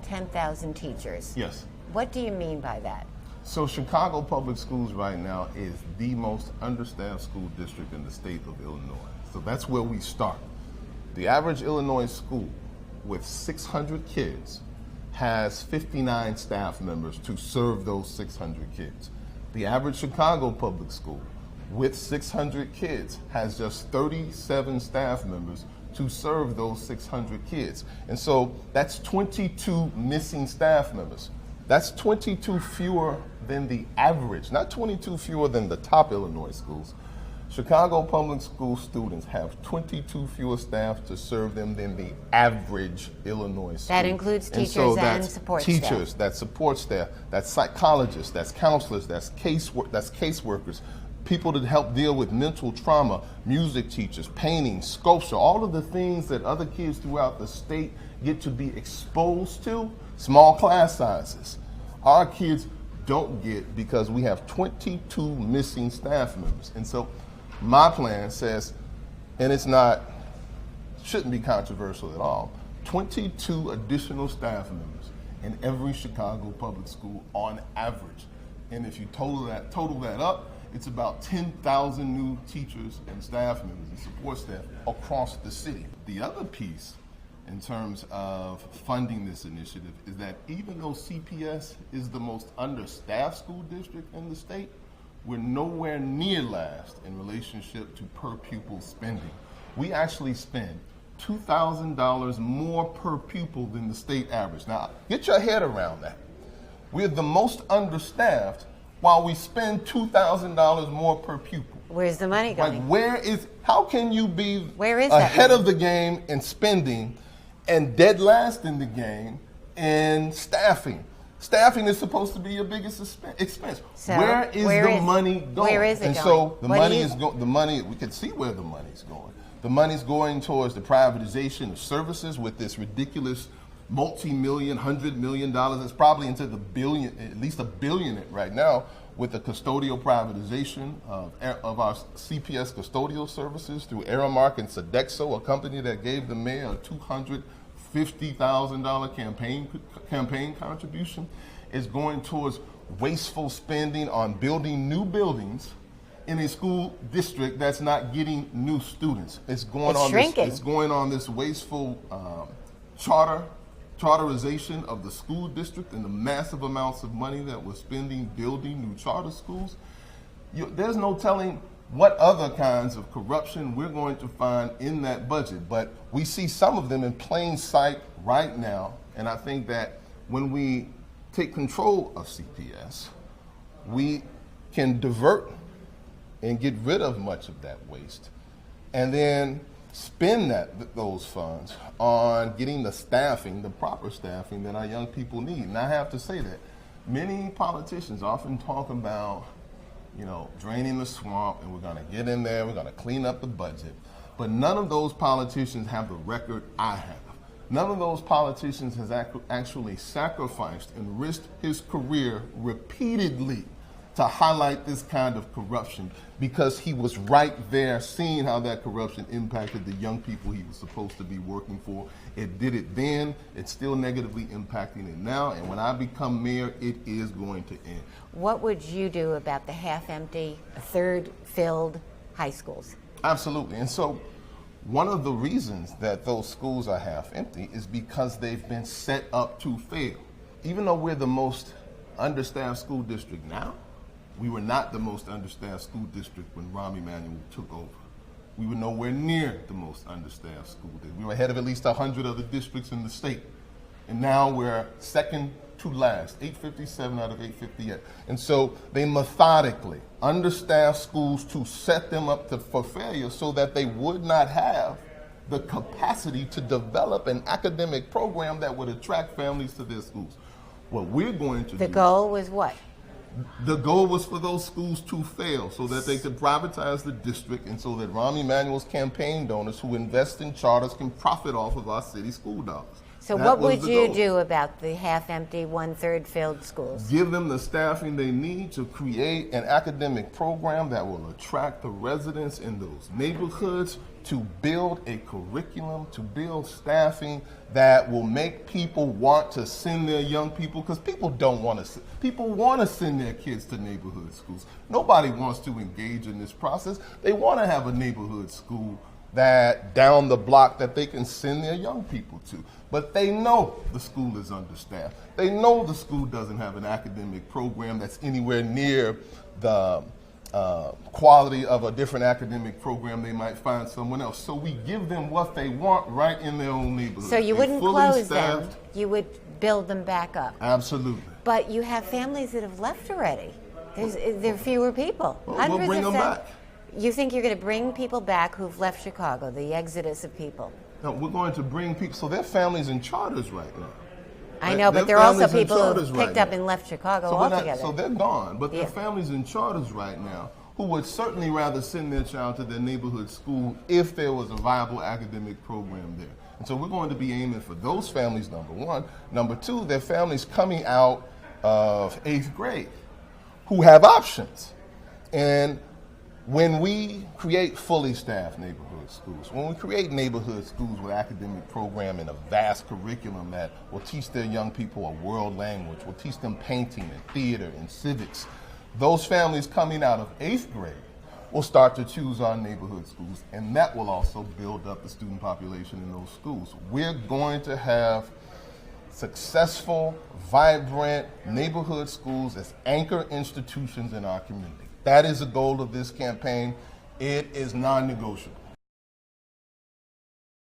10,000 teachers. Yes. What do you mean by that? So Chicago Public Schools right now is the most understaffed school district in the state of Illinois. So that's where we start. The average Illinois school with 600 kids has 59 staff members to serve those 600 kids. The average Chicago public school with 600 kids has just 37 staff members to serve those 600 kids. And so that's 22 missing staff members. That's 22 fewer than the average, not 22 fewer than the top Illinois schools. Chicago public school students have 22 fewer staff to serve them than the average Illinois school. That includes teachers and support staff. Teachers, that's support staff, that's psychologists, that's counselors, that's caseworkers, people that help deal with mental trauma, music teachers, painting, sculpture, all of the things that other kids throughout the state get to be exposed to, small class sizes. Our kids don't get because we have 22 missing staff members. And so my plan says, and shouldn't be controversial at all, 22 additional staff members in every Chicago public school on average. And if you total that up, it's about 10,000 new teachers and staff members and support staff across the city. The other piece in terms of funding this initiative is that even though CPS is the most understaffed school district in the state, we're nowhere near last in relationship to per pupil spending. We actually spend $2,000 more per pupil than the state average. Now, get your head around that. We're the most understaffed while we spend $2,000 more per pupil. Where's the money going? How can you be Where is ahead of the game in spending and dead last in the game in staffing? Staffing is supposed to be your biggest expense. So where is the money going? Where is it and going? So the money, we can see where the money's going. The money's going towards the privatization of services with this ridiculous multi-million, $100 million. It's probably into the billion, at least $1 billion right now, with the custodial privatization of our CPS custodial services through Aramark and Sodexo, a company that gave the mayor a $250,000 campaign contribution, is going towards wasteful spending on building new buildings in a school district that's not getting new students. It's going on this wasteful charterization of the school district and the massive amounts of money that we're spending building new charter schools. There's no telling what other kinds of corruption we're going to find in that budget, but we see some of them in plain sight right now, and I think that when we take control of CPS, we can divert and get rid of much of that waste, and then spend those funds on getting the proper staffing that our young people need. And I have to say that many politicians often talk about, draining the swamp, and we're going to get in there, we're going to clean up the budget. But none of those politicians have the record I have. None of those politicians has actually sacrificed and risked his career repeatedly to highlight this kind of corruption, because he was right there seeing how that corruption impacted the young people he was supposed to be working for. It did it then, it's still negatively impacting it now, and when I become mayor, it is going to end. What would you do about the half-empty, third-filled high schools? Absolutely, and so one of the reasons that those schools are half-empty is because they've been set up to fail. Even though we're the most understaffed school district now, we were not the most understaffed school district when Rahm Emanuel took over. We were nowhere near the most understaffed school district. We were ahead of at least 100 other districts in the state. And now we're second to last, 857 out of 858. And so they methodically understaffed schools to set them up for failure so that they would not have the capacity to develop an academic program that would attract families to their schools. What we're going to do... The goal was what? The goal was for those schools to fail so that they could privatize the district, and so that Rahm Emanuel's campaign donors who invest in charters can profit off of our city school dollars. So That what was would the you goal. do about the half-empty, one-third filled schools? Give them the staffing they need to create an academic program that will attract the residents in those neighborhoods, to build a curriculum, to build staffing that will make people want to send their young people, because people don't want to, people want to send their kids to neighborhood schools. Nobody wants to engage in this process. They want to have a neighborhood school that down the block that they can send their young people to. But they know the school is understaffed. They know the school doesn't have an academic program that's anywhere near the quality of a different academic program they might find someone else. So we give them what they want right in their own neighborhood. So you A wouldn't fully close them, staffed- you would build them back up. Absolutely. But you have families that have left already. There are fewer people. Well, Hundreds we'll bring of them back. You think you're going to bring people back who've left Chicago, the exodus of people? No, we're going to bring people, so their families in charters right now. I know, but Their there are also families in people who charters picked right up now. and left Chicago So we're not- altogether. so they're gone, but Yeah. their families in charters right now who would certainly rather send their child to their neighborhood school if there was a viable academic program there. And so we're going to be aiming for those families, number one. Number two, their families coming out of 8th grade who have options. And when we create fully staffed neighborhood schools, when we create neighborhood schools with academic program and a vast curriculum that will teach their young people a world language, will teach them painting and theater and civics, those families coming out of 8th grade will start to choose our neighborhood schools, and that will also build up the student population in those schools. We're going to have successful, vibrant neighborhood schools as anchor institutions in our community. That is the goal of this campaign. It is non-negotiable.